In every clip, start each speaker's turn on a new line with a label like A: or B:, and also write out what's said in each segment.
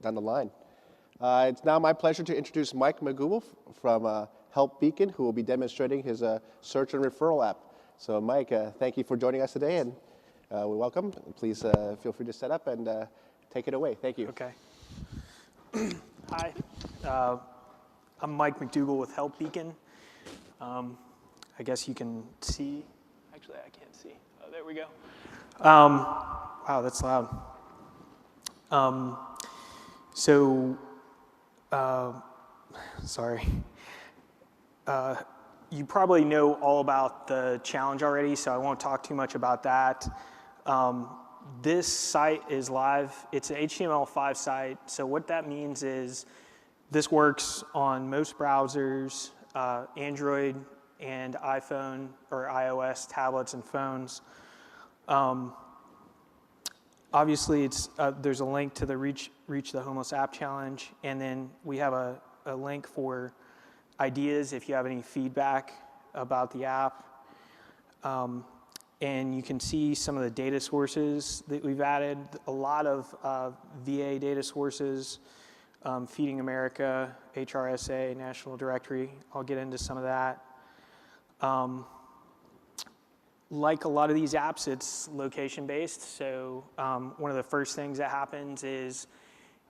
A: down the line. It's now my pleasure to introduce Mike McDougall from Help Beacon, who will be demonstrating his search and referral app. So Mike, thank you for joining us today, and we welcome. Please feel free to set up and take it away. Thank you.
B: Okay. Hi, I'm Mike McDougall with Help Beacon. I guess you can see. Actually, I can't see. Oh, there we go. Wow, that's loud. Sorry. You probably know all about the challenge already, so I won't talk too much about that. This site is live. It's an HTML5 site, so what that means is this works on most browsers, Android and iPhone or iOS tablets and phones. Obviously, there's a link to the Reach the Homeless App Challenge, and then we have a link for ideas if you have any feedback about the app. And you can see some of the data sources that we've added, a lot of VA data sources, Feeding America, HRSA, National Directory. I'll get into some of that. Like a lot of these apps, it's location-based. So one of the first things that happens is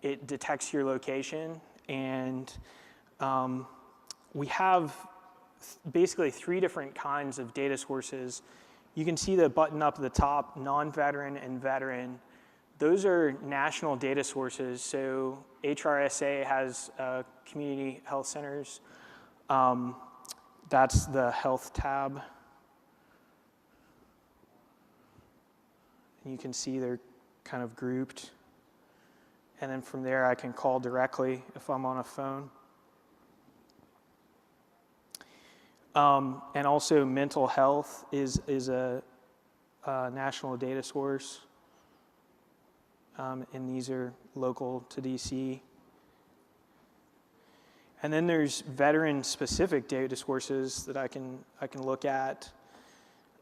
B: it detects your location. And we have basically 3 different kinds of data sources. You can see the button up at the top, non-veteran and veteran. Those are national data sources. So HRSA has community health centers. That's the health tab. And you can see they're kind of grouped. And then from there, I can call directly if I'm on a phone. And also mental health is a national data source. And these are local to DC. And then there's veteran-specific data sources that I can look at.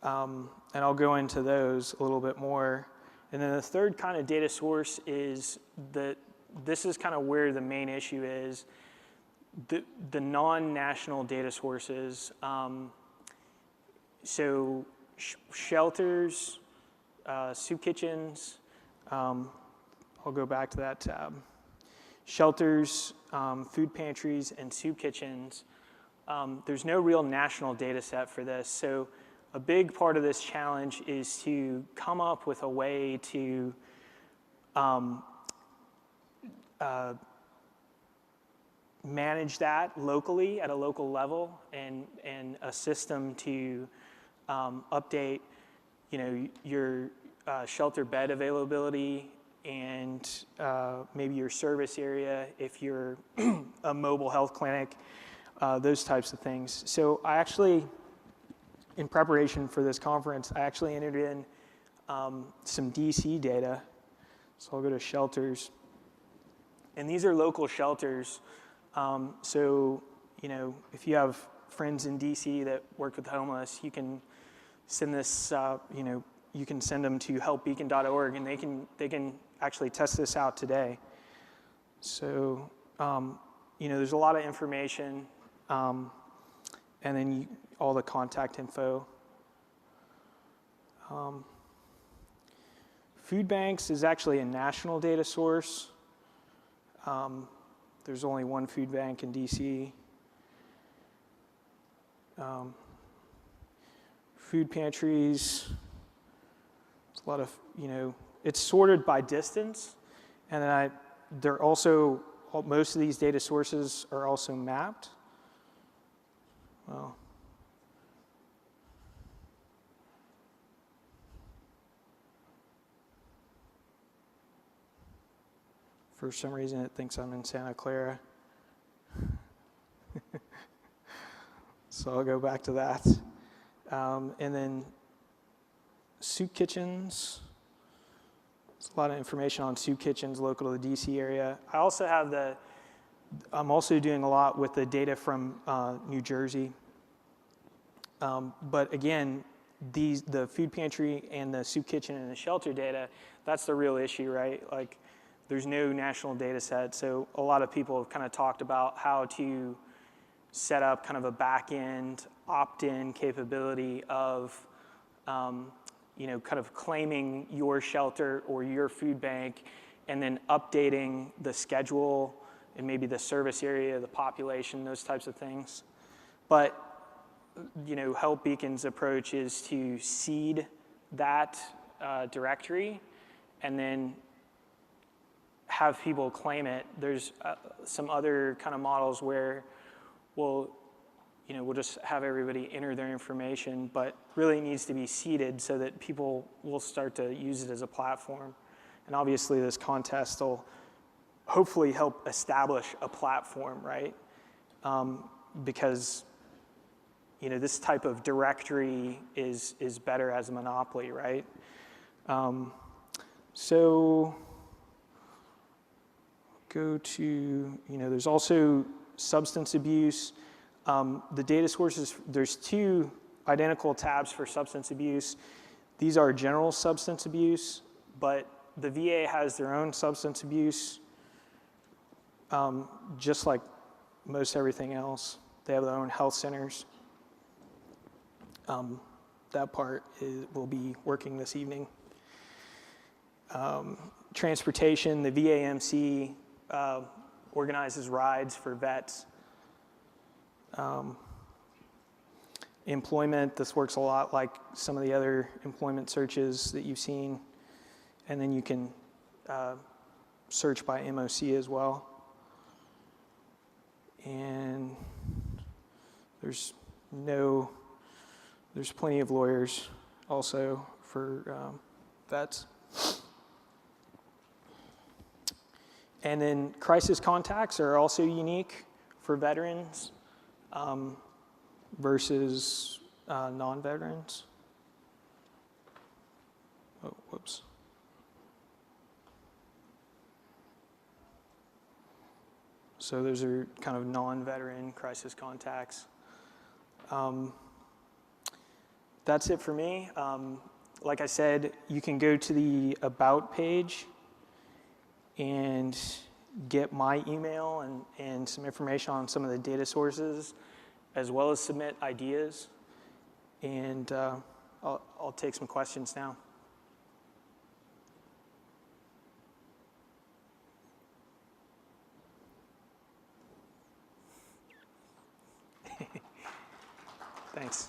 B: And I'll go into those a little bit more. And then the third kind of data source is that this is kind of where the main issue is. The non-national data sources, so shelters, soup kitchens, I'll go back to that tab. Shelters, food pantries, and soup kitchens, there's no real national data set for this. So a big part of this challenge is to come up with a way to manage that locally at a local level, and a system to update, your shelter bed availability and maybe your service area if you're a mobile health clinic, those types of things. So I actually, in preparation for this conference, I actually entered in some DC data. So I'll go to shelters. And these are local shelters. So, if you have friends in DC that work with the homeless, you can send this, you can send them to helpbeacon.org, and they can actually test this out today. So, there's a lot of information, and then all the contact info. Food banks is actually a national data source. There's only one food bank in DC. Food pantries, it's a lot of, it's sorted by distance. And then they're also, most of these data sources are also mapped. Well, for some reason, it thinks I'm in Santa Clara. So I'll go back to that. And then soup kitchens. There's a lot of information on soup kitchens local to the DC area. I also have I'm also doing a lot with the data from New Jersey. But again, the food pantry and the soup kitchen and the shelter data, that's the real issue, right? Like, there's no national data set. So a lot of people have kind of talked about how to set up kind of a back-end opt-in capability of, kind of claiming your shelter or your food bank and then updating the schedule and maybe the service area, the population, those types of things. But, Help Beacon's approach is to seed that directory and then have people claim it. There's some other kind of models where we'll just have everybody enter their information, but really needs to be seeded so that people will start to use it as a platform. And obviously this contest will hopefully help establish a platform, right? Because this type of directory is better as a monopoly, right? So go to, there's also substance abuse. The data sources, there's 2 identical tabs for substance abuse. These are general substance abuse, but the VA has their own substance abuse, just like most everything else. They have their own health centers. That part will be working this evening. Transportation, the VAMC organizes rides for vets. Employment, this works a lot like some of the other employment searches that you've seen. And then you can search by MOC as well. And there's plenty of lawyers also for vets. And then crisis contacts are also unique for veterans versus non-veterans. Oh, whoops. So those are kind of non-veteran crisis contacts. That's it for me. Like I said, you can go to the About page and get my email and some information on some of the data sources, as well as submit ideas. And I'll take some questions now. Thanks.